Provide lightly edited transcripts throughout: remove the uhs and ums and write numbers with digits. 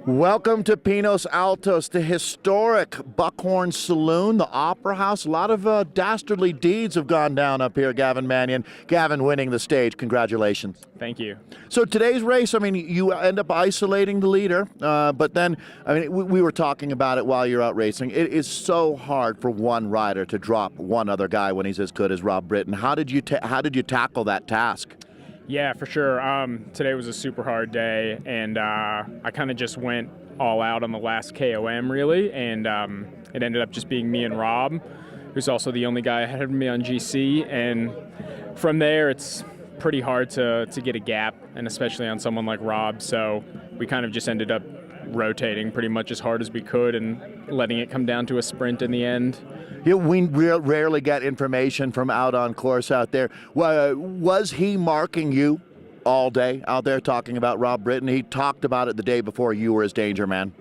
Welcome to Pinos Altos, the historic Buckhorn Saloon, the Opera House. A lot of dastardly deeds have gone down up here, Gavin Mannion. Gavin winning the stage. Congratulations. Thank you. So today's race, I mean, you end up isolating the leader, but then, I mean, we were talking about it while you're out racing. It is so hard for one rider to drop one other guy when he's as good as Rob Britton. How did you tackle that task? Yeah, for sure. Today was a super hard day, and I kind of just went all out on the last KOM, really, and it ended up just being me and Rob, who's also the only guy ahead of me on GC, and from there it's pretty hard to get a gap, and especially on someone like Rob, so we kind of just ended up rotating pretty much as hard as we could and letting it come down to a sprint in the end. Yeah, we rarely get information from out on course out there. Was he marking you all day out there talking about Rob Britton? He talked about it the day before you were his danger man.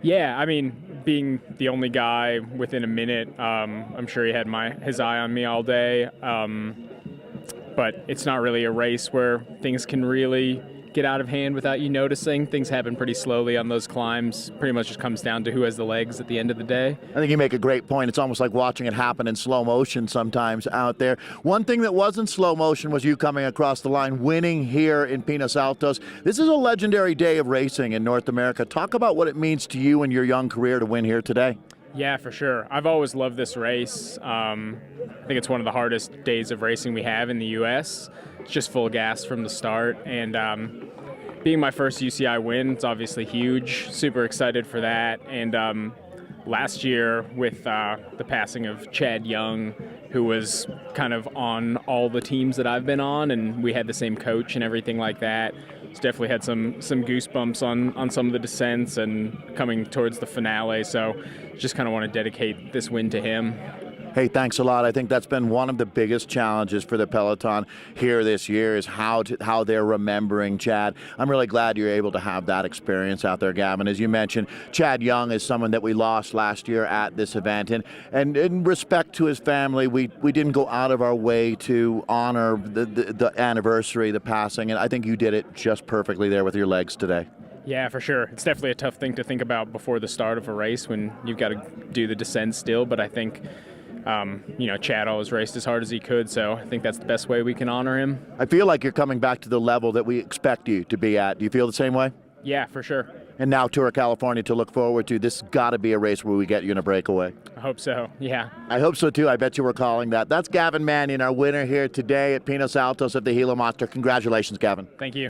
Yeah, I mean, being the only guy within a minute, I'm sure he had his eye on me all day. But it's not really a race where things can really get out of hand without you noticing. Things happen pretty slowly on those climbs. Pretty much just comes down to who has the legs at the end of the day. I think you make a great point. It's almost like watching it happen in slow motion sometimes out there. One thing that wasn't slow motion was you coming across the line, winning here in Pinos Altos. This is a legendary day of racing in North America. Talk about what it means to you and your young career to win here today. Yeah, for sure. I've always loved this race. I think it's one of the hardest days of racing we have in the U.S. It's just full gas from the start, and being my first UCI win, it's obviously huge. Super excited for that. And last year with the passing of Chad Young, who was kind of on all the teams that I've been on, and we had the same coach and everything like that. It's definitely had some goosebumps on some of the descents and coming towards the finale. So just kind of want to dedicate this win to him. Hey, thanks a lot. I think that's been one of the biggest challenges for the peloton here this year is how they're remembering Chad. I'm really glad you're able to have that experience out there, Gavin. As you mentioned, Chad Young is someone that we lost last year at this event, and in respect to his family, we didn't go out of our way to honor the anniversary, the passing, and I think you did it just perfectly there with your legs today. Yeah, for sure. It's definitely a tough thing to think about before the start of a race when you've got to do the descent still, but I think Chad always raced as hard as he could, so I think that's the best way we can honor him. I feel like you're coming back to the level that we expect you to be at. Do you feel the same way? Yeah, for sure. And now Tour of California to look forward to. This has got to be a race where we get you in a breakaway. I hope so, yeah. I hope so too. I bet you were calling that. That's Gavin Mannion, our winner here today at Pinos Altos of the Gila Monster. Congratulations, Gavin. Thank you.